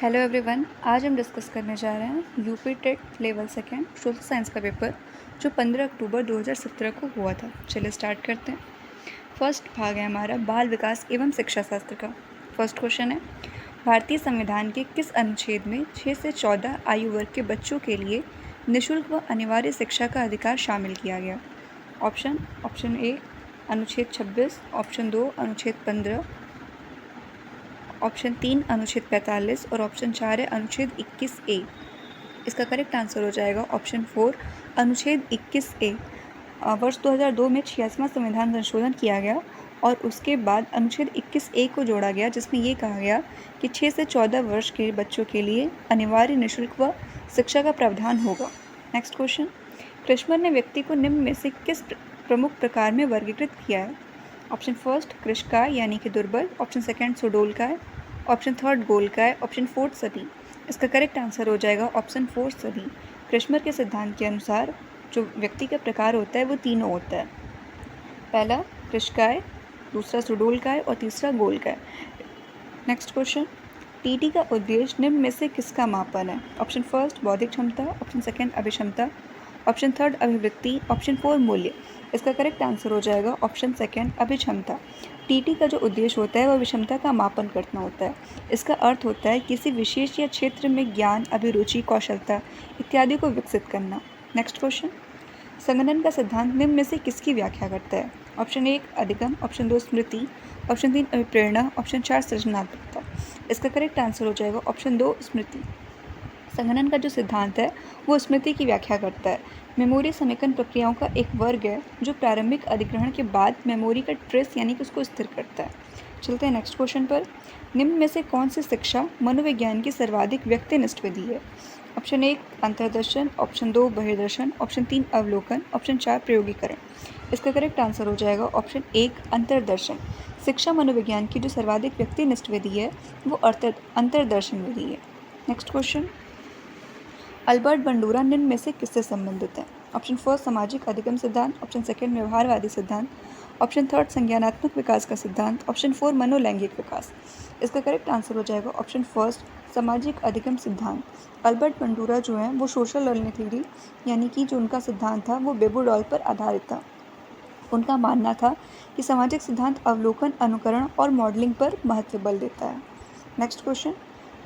Hello everyone, आज हम discuss करने जा रहे हैं UP TET level second social science का पेपर जो 15 अक्टूबर 2017 को हुआ था। चलिए स्टार्ट करते हैं। फर्स्ट भाग है हमारा बाल विकास एवं शिक्षा शास्त्र का। फर्स्ट क्वेश्चन है, भारतीय संविधान के किस अनुच्छेद में 6 से 14 आयु वर्ग के बच्चों के लिए निःशुल्क व अनिवार्य शिक्षा का अधिकार शामिल किया गया? ऑप्शन ए अनुच्छेद 26, ऑप्शन 2 अनुच्छेद 15, ऑप्शन 3 अनुच्छेद 45 और ऑप्शन 4 है अनुच्छेद 21A। इसका करेक्ट आंसर हो जाएगा ऑप्शन 4 अनुच्छेद 21A। वर्ष 2002 में 86वां संविधान संशोधन किया गया और उसके बाद अनुच्छेद 21A को जोड़ा गया, जिसमें ये कहा गया कि 6 से 14 वर्ष के बच्चों के लिए अनिवार्य निःशुल्क व शिक्षा का प्रावधान होगा। नेक्स्ट क्वेश्चन, क्रिस्मर ने व्यक्ति को निम्न में से किस प्रमुख प्रकार में वर्गीकृत किया है? ऑप्शन फर्स्ट कृषकाय यानी कि दुर्बल, ऑप्शन सेकंड सुडोलकाय, ऑप्शन थर्ड गोलकाय, ऑप्शन फोर्थ सभी। इसका करेक्ट आंसर हो जाएगा ऑप्शन फोर्थ सभी। क्रिस्मर के सिद्धांत के अनुसार जो व्यक्ति का प्रकार होता है वो तीनों होता है, पहला कृषकाय, दूसरा सुडोलकाय और तीसरा गोलकाय। नेक्स्ट क्वेश्चन, टीटी का उद्देश्य निम्न में से किसका मापन है? ऑप्शन फर्स्ट बौद्धिक क्षमता, ऑप्शन सेकंड अभिक्षमता, ऑप्शन थर्ड अभिवृत्ति, ऑप्शन फोर मूल्य। इसका करेक्ट आंसर हो जाएगा ऑप्शन सेकंड अभिक्षमता। टीटी का जो उद्देश्य होता है वह अभिक्षमता का मापन करना होता है। इसका अर्थ होता है किसी विशेष या क्षेत्र में ज्ञान, अभिरुचि, कौशलता इत्यादि को विकसित करना। नेक्स्ट क्वेश्चन, संगणन का सिद्धांत निम्न में से किसकी व्याख्या करता है? ऑप्शन एक अधिगम, ऑप्शन 2 स्मृति, ऑप्शन 3 अभिप्रेरणा, ऑप्शन 4 सृजनात्मकता। इसका करेक्ट आंसर हो जाएगा ऑप्शन 2 स्मृति। संगणन का जो सिद्धांत है वो स्मृति की व्याख्या करता है। मेमोरी समेकन प्रक्रियाओं का एक वर्ग है जो प्रारंभिक अधिग्रहण के बाद मेमोरी का ट्रेस यानी कि उसको स्थिर करता है। चलते हैं नेक्स्ट क्वेश्चन पर। निम्न में से कौन सी शिक्षा मनोविज्ञान की सर्वाधिक व्यक्तिनिष्ठ विधि है? ऑप्शन एक अंतर्दर्शन, ऑप्शन 2 बहिर्दर्शन, ऑप्शन 3 अवलोकन, ऑप्शन 4 प्रयोगीकरण। इसका करेक्ट आंसर हो जाएगा ऑप्शन एक अंतर्दर्शन। शिक्षा मनोविज्ञान की जो सर्वाधिक व्यक्तिनिष्ठ विधि है वो अंतर्दर्शन विधि है। नेक्स्ट क्वेश्चन, अल्बर्ट बंडूरा निम्न में से किससे संबंधित है? ऑप्शन फर्स्ट सामाजिक अधिगम सिद्धांत, ऑप्शन सेकंड व्यवहारवादी सिद्धांत, ऑप्शन थर्ड संज्ञानात्मक विकास का सिद्धांत, ऑप्शन फोर मनोलैंगिक विकास। इसका करेक्ट आंसर हो जाएगा ऑप्शन फर्स्ट सामाजिक अधिगम सिद्धांत। अल्बर्ट बंडूरा जो है वो सोशल लर्निंग थ्योरी यानी कि जो उनका सिद्धांत था वो बेबोडॉल पर आधारित था। उनका मानना था कि सामाजिक सिद्धांत अवलोकन, अनुकरण और मॉडलिंग पर महत्व बल देता है। नेक्स्ट क्वेश्चन,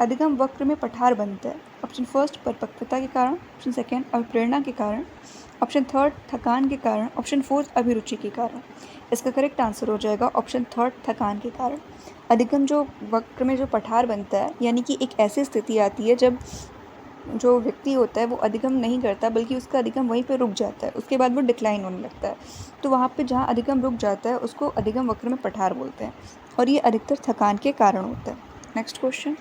अधिगम वक्र में पठार बनता है। ऑप्शन फर्स्ट परिपक्वता के कारण, ऑप्शन सेकंड अभिप्रेरणा के कारण, ऑप्शन थर्ड थकान के कारण, ऑप्शन फोर्थ अभिरुचि के कारण। इसका करेक्ट आंसर हो जाएगा ऑप्शन थर्ड थकान के कारण। अधिगम जो वक्र में जो पठार बनता है यानी कि एक ऐसी स्थिति आती है जब जो व्यक्ति होता है वो अधिगम नहीं करता बल्कि उसका अधिगम वहीं पे रुक जाता है, उसके बाद वो डिक्लाइन होने लगता है। तो वहाँ पे जहाँ अधिगम रुक जाता है उसको अधिगम वक्र में पठार बोलते हैं और ये अधिकतर थकान के कारण होता है। नेक्स्ट क्वेश्चन,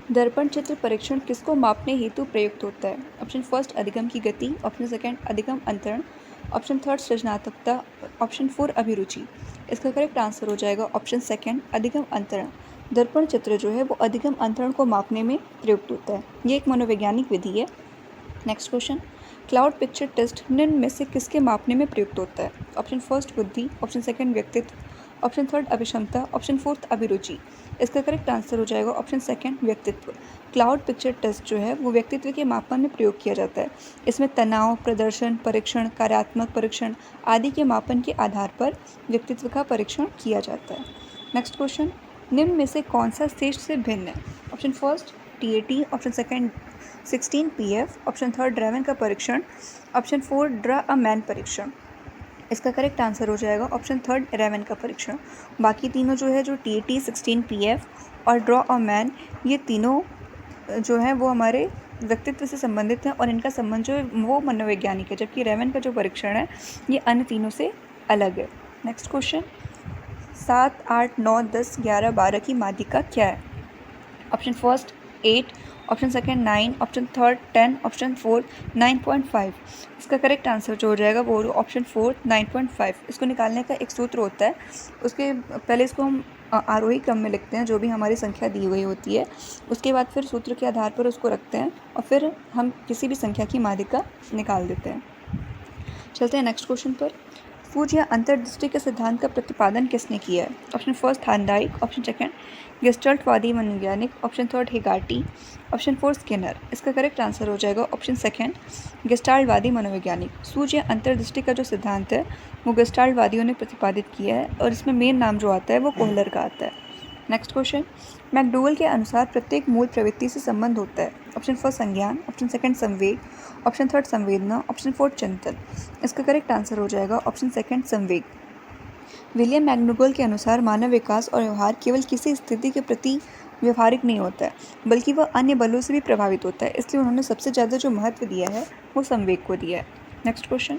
दर्पण चित्र परीक्षण किसको मापने हेतु प्रयुक्त होता है? ऑप्शन फर्स्ट अधिगम की गति, ऑप्शन सेकंड अधिगम अंतरण, ऑप्शन थर्ड सृजनात्मकता, ऑप्शन फोर अभिरुचि। इसका करेक्ट आंसर हो जाएगा ऑप्शन सेकंड अधिगम अंतरण। दर्पण चित्र जो है वो अधिगम अंतरण को मापने में प्रयुक्त होता है। ये एक मनोवैज्ञानिक विधि है। Next question, cloud picture test निम्न में से किसके मापने में प्रयुक्त होता है? ऑप्शन फर्स्ट बुद्धि, ऑप्शन सेकंड व्यक्तित्व, ऑप्शन थर्ड अभिक्षमता, ऑप्शन फोर्थ अभिरुचि। इसका करेक्ट आंसर हो जाएगा ऑप्शन सेकंड व्यक्तित्व। क्लाउड पिक्चर टेस्ट जो है वो व्यक्तित्व के मापन में प्रयोग किया जाता है। इसमें तनाव, प्रदर्शन परीक्षण, कार्यात्मक परीक्षण आदि के मापन के आधार पर व्यक्तित्व का परीक्षण किया जाता है। नेक्स्ट क्वेश्चन, निम्न में से कौन सा श्रेष्ठ से भिन्न है? Option first TAT, option second 16PF, option third ड्रेवन का परीक्षण, option four draw a man परीक्षण। इसका करेक्ट आंसर हो जाएगा ऑप्शन थर्ड रेवन का परीक्षण। बाकी तीनों जो है जो टीएटी, 16PF और ड्रॉ अ मैन, ये तीनों जो है वो हमारे व्यक्तित्व से संबंधित हैं और इनका संबंध जो है वो मनोवैज्ञानिक है, जबकि रेवन का जो परीक्षण है ये अन्य तीनों से अलग है। नेक्स्ट क्वेश्चन, 7, 8, 9, 10, 11, 12 की माध्यिका क्या है? Option first 8, option second 9, option third 10, option fourth 9.5। इसका करेक्ट आंसर जो हो जाएगा वो ऑप्शन फोर्थ 9.5। इसको निकालने का एक सूत्र होता है, उसके पहले इसको हम आरोही क्रम में लिखते हैं जो भी हमारी संख्या दी हुई होती है, उसके बाद फिर सूत्र के आधार पर उसको रखते हैं और फिर हम किसी भी संख्या की माध्यिका निकाल देते हैं। चलते हैं नेक्स्ट क्वेश्चन पर। सूझ या अंतर्दृष्टि के सिद्धांत का प्रतिपादन किसने किया है? Option first Thorndike, option second गेस्टल्टवादी मनोवैज्ञानिक, option third Hegarty, option fourth Skinner. इसका करेक्ट आंसर हो जाएगा ऑप्शन सेकंड गेस्टाल्टवादी मनोवैज्ञानिक। सूझ या अंतर्दृष्टि का जो सिद्धांत है वो गेस्टाल्टवादियों ने प्रतिपादित किया है और इसमें मेन नाम जो आता है वो कोहलर का आता है। नेक्स्ट क्वेश्चन, मैकडूगल के अनुसार प्रत्येक मूल प्रवृत्ति से संबंध होता है। ऑप्शन फर्स्ट संज्ञान, ऑप्शन सेकंड संवेग, ऑप्शन थर्ड संवेदना, ऑप्शन फोर्थ चिंतन। इसका करेक्ट आंसर हो जाएगा ऑप्शन सेकंड संवेग। विलियम मैकडूगल के अनुसार मानव विकास और व्यवहार केवल किसी स्थिति के प्रति व्यवहारिक नहीं होता है बल्कि वह अन्य बलों से भी प्रभावित होता है, इसलिए उन्होंने सबसे ज़्यादा जो महत्व दिया है वो संवेग को दिया है। नेक्स्ट क्वेश्चन,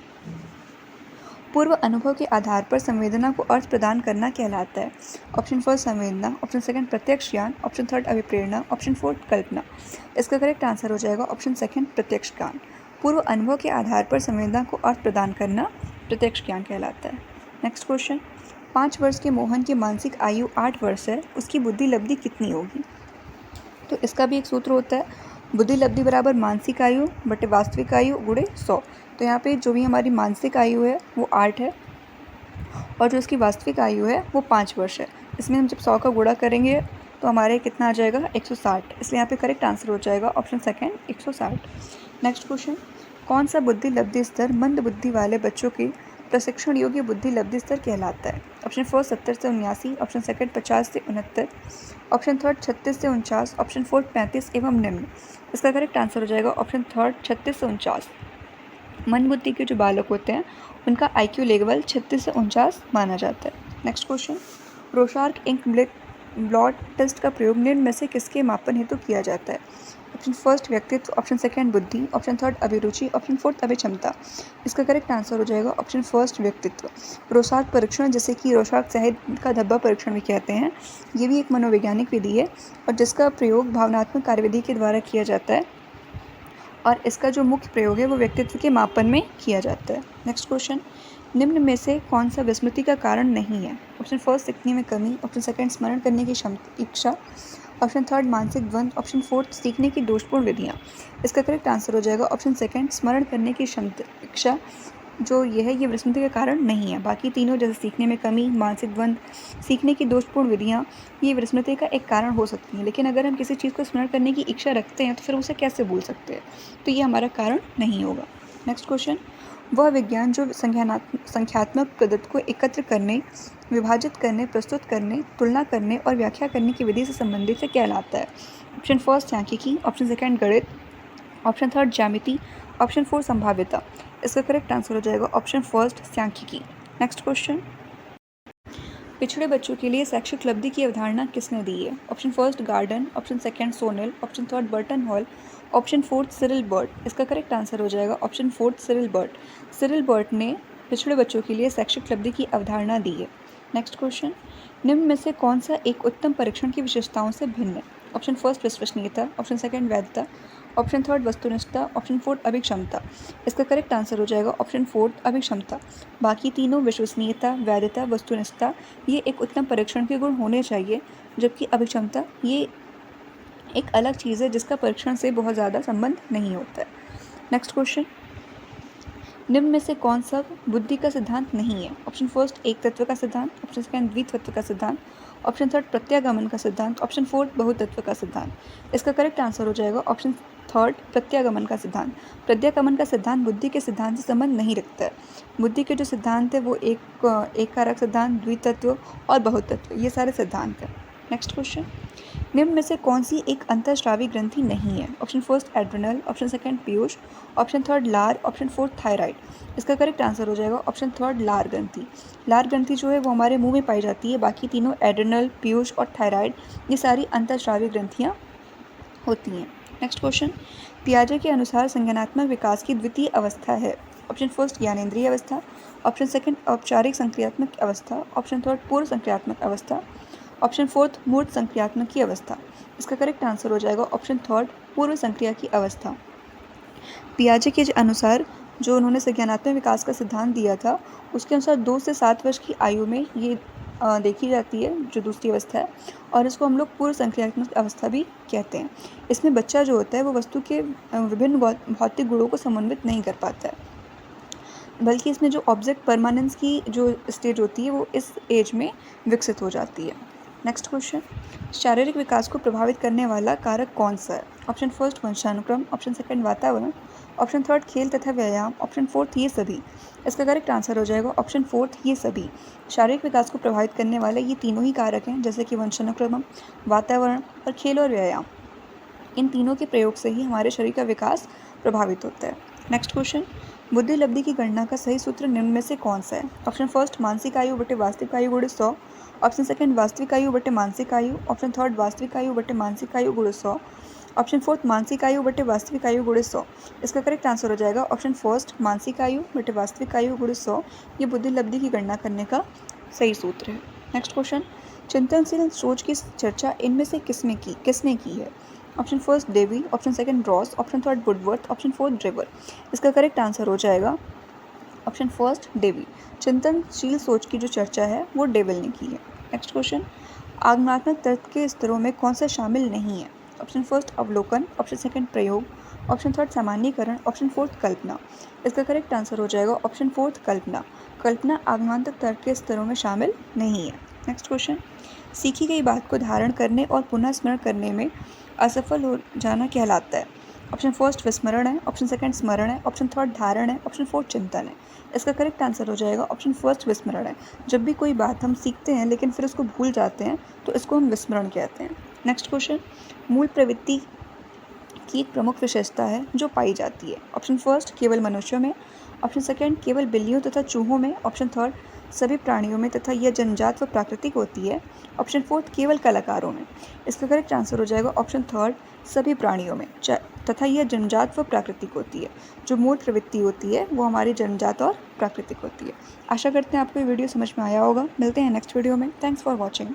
पूर्व अनुभव के आधार पर संवेदना को अर्थ प्रदान करना कहलाता है। ऑप्शन फर्स्ट संवेदना, ऑप्शन सेकंड प्रत्यक्ष ज्ञान, ऑप्शन थर्ड अभिप्रेरणा, ऑप्शन फोर्थ कल्पना। इसका करेक्ट आंसर हो जाएगा ऑप्शन सेकंड प्रत्यक्ष ज्ञान। पूर्व अनुभव के आधार पर संवेदना को अर्थ प्रदान करना प्रत्यक्ष ज्ञान कहलाता है। नेक्स्ट क्वेश्चन, 5 वर्ष के मोहन की मानसिक आयु 8 वर्ष है, उसकी बुद्धि लब्धि कितनी होगी? तो इसका भी एक सूत्र होता है, बुद्धि लब्धि बराबर मानसिक आयु बटे वास्तविक आयु गुणे 100। तो यहाँ पे जो भी हमारी मानसिक आयु है वो 8 है और जो इसकी वास्तविक आयु है वो 5 वर्ष है। इसमें हम जब 100 का गुणा करेंगे तो हमारे कितना आ जाएगा 160, इसलिए यहाँ पे करेक्ट आंसर हो जाएगा ऑप्शन सेकंड 160। नेक्स्ट क्वेश्चन, कौन सा बुद्धि लब्धि स्तर मंद बुद्धि वाले बच्चों की प्रशिक्षण योग्य बुद्धि लब्धि स्तर कहलाता है? ऑप्शन फर्स्ट 70 से 79, ऑप्शन सेकंड 50 से 69, ऑप्शन थर्ड 36 से 49, ऑप्शन फोर्थ 35 एवं निम्न। इसका करेक्ट आंसर हो जाएगा ऑप्शन थर्ड 36 से 49। मंद बुद्धि के जो बालक होते हैं उनका IQ लेवल 36 से 49 माना जाता है। Next question, Rorschach ink blot test का प्रयोग निम्न में से किसके मापन हेतु किया जाता है? ऑप्शन फर्स्ट व्यक्तित्व, ऑप्शन सेकंड बुद्धि, ऑप्शन थर्ड अभिरुचि, ऑप्शन फोर्थ अभिक्षमता। इसका करेक्ट आंसर हो जाएगा ऑप्शन फर्स्ट व्यक्तित्व। रोशार्क परीक्षण, जैसे कि रोशार्क शहद का धब्बा परीक्षण भी कहते हैं, ये भी एक मनोवैज्ञानिक विधि है और जिसका प्रयोग भावनात्मक कार्यविधि के द्वारा किया जाता है और इसका जो मुख्य प्रयोग है वो व्यक्तित्व के मापन में किया जाता है। नेक्स्ट क्वेश्चन, निम्न में से कौन सा विस्मृति का कारण नहीं है? ऑप्शन फर्स्ट सीखने में कमी, ऑप्शन सेकंड स्मरण करने की इच्छा, ऑप्शन थर्ड मानसिक द्वंद, ऑप्शन फोर्थ सीखने की दोषपूर्ण विधियाँ। इसका करेक्ट आंसर हो जाएगा ऑप्शन सेकंड स्मरण करने की इच्छा जो ये विस्मृति का कारण नहीं है। बाकी तीनों जैसे सीखने में कमी, मानसिक द्वंद, सीखने की दोषपूर्ण विधियाँ ये विस्मृति का एक कारण हो सकती हैं, लेकिन अगर हम किसी चीज़ को स्मरण करने की इच्छा रखते हैं तो फिर उसे कैसे भूल सकते हैं? तो ये हमारा कारण नहीं होगा। नेक्स्ट क्वेश्चन, वह विज्ञान जो संख्यात्मक पद्धति को एकत्र करने, विभाजित करने, प्रस्तुत करने, तुलना करने और व्याख्या करने की विधि से संबंधित है कहलाता है? ऑप्शन फर्स्ट सांख्यिकी, ऑप्शन सेकंड गणित, ऑप्शन थर्ड ज्यामिति, ऑप्शन फोर्थ संभाव्यता। इसका करेक्ट आंसर हो जाएगा ऑप्शन फर्स्ट सांख्यिकी। नेक्स्ट क्वेश्चन, पिछड़े बच्चों के लिए शैक्षिक उपलब्धि की अवधारणा किसने दी है? Option first Gardner, option second सोनेल, option third Burton Hall, option fourth Cyril Burt. इसका करेक्ट आंसर हो जाएगा option fourth Cyril Burt. Cyril Burt ने पिछड़े बच्चों के लिए शैक्षिक उपलब्धि की अवधारणा दी है। नेक्स्ट क्वेश्चन, निम्न में से कौन सा एक उत्तम परीक्षण की विशेषताओं से भिन्न है? ऑप्शन फर्स्ट विश्वसनीयता, ऑप्शन सेकंड वैधता, ऑप्शन थर्ड वस्तुनिष्ठता, ऑप्शन फोर्थ अभिक्षमता। इसका करेक्ट आंसर हो जाएगा ऑप्शन फोर्थ अभिक्षमता। बाकी तीनों विश्वसनीयता, वैधता, वस्तुनिष्ठता ये एक उत्तम परीक्षण के गुण होने चाहिए, जबकि अभिक्षमता ये एक अलग चीज़ है जिसका परीक्षण से बहुत ज़्यादा संबंध नहीं होता है। नेक्स्ट क्वेश्चन, निम्न में से कौन सा बुद्धि का सिद्धांत नहीं है? ऑप्शन फर्स्ट एक तत्व का सिद्धांत, ऑप्शन सेकंड द्वितत्व का सिद्धांत, ऑप्शन थर्ड प्रत्यागमन का सिद्धांत, ऑप्शन फोर्थ बहुतत्व का सिद्धांत। इसका करेक्ट आंसर हो जाएगा ऑप्शन थर्ड प्रत्यागमन का सिद्धांत। प्रत्यागमन का सिद्धांत बुद्धि के सिद्धांत से संबंध नहीं रखता है। बुद्धि के जो सिद्धांत है वो एक कारक सिद्धांत, द्वितत्व और बहुतत्व ये सारे सिद्धांत हैं। नेक्स्ट क्वेश्चन, निम्न में से कौन सी एक अंतःस्रावी ग्रंथि नहीं है? Option first adrenal, option second Piyush, option third लार, ऑप्शन फोर्थ थायराइड। इसका करेक्ट आंसर हो जाएगा ऑप्शन थर्ड लार ग्रंथि। लार ग्रंथि जो है वो हमारे मुंह में पाई जाती है, बाकी तीनों एड्रिनल, पीयूष और थायराइड ये सारी अंतःस्रावी ग्रंथियाँ होती हैं। नेक्स्ट क्वेश्चन, पियाजे के अनुसार संज्ञानात्मक विकास की द्वितीय अवस्था है? ऑप्शन फर्स्ट ज्ञानेंद्रिय अवस्था, ऑप्शन सेकंड औपचारिक संक्रियात्मक अवस्था, ऑप्शन थर्ड पूर्व संक्रियात्मक अवस्था, ऑप्शन फोर्थ मूर्त संक्रियात्मक की अवस्था। इसका करेक्ट आंसर हो जाएगा ऑप्शन थर्ड पूर्व संक्रिया की अवस्था। पियाजे के अनुसार जो उन्होंने संज्ञानात्मक विकास का सिद्धांत दिया था उसके अनुसार 2 से 7 वर्ष की आयु में ये देखी जाती है जो दूसरी अवस्था है, और इसको हम लोग पूर्व संक्रियात्मक अवस्था भी कहते हैं। इसमें बच्चा जो होता है वो वस्तु के विभिन्न भौतिक गुणों को समन्वित नहीं कर पाता है। बल्कि इसमें जो ऑब्जेक्ट परमानेंस की जो स्टेज होती है वो इस एज में विकसित हो जाती है। नेक्स्ट क्वेश्चन, शारीरिक विकास को प्रभावित करने वाला कारक कौन सा है? ऑप्शन फर्स्ट वंशानुक्रम, ऑप्शन सेकंड वातावरण, ऑप्शन थर्ड खेल तथा व्यायाम, ऑप्शन फोर्थ ये सभी। इसका करेक्ट आंसर हो जाएगा ऑप्शन फोर्थ ये सभी। शारीरिक विकास को प्रभावित करने वाले ये तीनों ही कारक हैं, जैसे कि वंशानुक्रम, वातावरण और खेल और व्यायाम। इन तीनों के प्रयोग से ही हमारे शरीर का विकास प्रभावित होता है। नेक्स्ट क्वेश्चन, बुद्धि लब्धि की गणना का सही सूत्र निम्न में से कौन सा है? ऑप्शन फर्स्ट मानसिक आयु बटे वास्तविक आयु गुणे 100, ऑप्शन सेकंड वास्तविक आयु बटे मानसिक आयु, ऑप्शन थर्ड वास्तविक आयु बटे मानसिक आयु गुणे 100, ऑप्शन फोर्थ मानसिक आयु बटे वास्तविक आयु गुणे 100। इसका करेक्ट आंसर हो जाएगा ऑप्शन फर्स्ट मानसिक आयु बटे वास्तविक आयु गुणे 100। ये बुद्धि लब्धि की गणना करने का सही सूत्र है। नेक्स्ट क्वेश्चन, चिंतनशील सोच की चर्चा इनमें से किसने की है? Option first Dewey, option second Ross, option third Woodworth, option fourth Drever. इसका करेक्ट आंसर हो जाएगा ऑप्शन फर्स्ट डेवी। चिंतनशील सोच की जो चर्चा है वो डेविल ने की है। नेक्स्ट क्वेश्चन, आगमनात्मक तर्क के स्तरों में कौन सा शामिल नहीं है? ऑप्शन फर्स्ट अवलोकन, ऑप्शन सेकंड प्रयोग, ऑप्शन थर्ड सामान्यीकरण, ऑप्शन फोर्थ कल्पना। इसका करेक्ट आंसर हो जाएगा ऑप्शन फोर्थ कल्पना। कल्पना आगमनात्मक तर्क के स्तरों में शामिल नहीं है। नेक्स्ट क्वेश्चन, सीखी गई बात को धारण करने और पुनः स्मरण करने में असफल हो जाना कहलाता है? ऑप्शन फर्स्ट विस्मरण है, ऑप्शन सेकंड स्मरण है, ऑप्शन थर्ड धारण है, ऑप्शन फोर्थ चिंतन है। इसका करेक्ट आंसर हो जाएगा ऑप्शन फर्स्ट विस्मरण है। जब भी कोई बात हम सीखते हैं लेकिन फिर उसको भूल जाते हैं तो इसको हम विस्मरण कहते हैं। नेक्स्ट क्वेश्चन, मूल प्रवृत्ति की एक प्रमुख विशेषता है जो पाई जाती है? ऑप्शन फर्स्ट केवल मनुष्यों में, ऑप्शन सेकंड केवल बिल्लियों तथा चूहों में, ऑप्शन थर्ड सभी प्राणियों में तथा यह जन्मजात व प्राकृतिक होती है, ऑप्शन फोर्थ केवल कलाकारों में। इसका करेक्ट आंसर हो जाएगा ऑप्शन थर्ड सभी प्राणियों में तथा यह जन्मजात व प्राकृतिक होती है। जो मूल प्रवृत्ति होती है वो हमारी जन्मजात और प्राकृतिक होती है। आशा करते हैं आपको ये वीडियो समझ में आया होगा। मिलते हैं नेक्स्ट वीडियो में। Thanks for watching.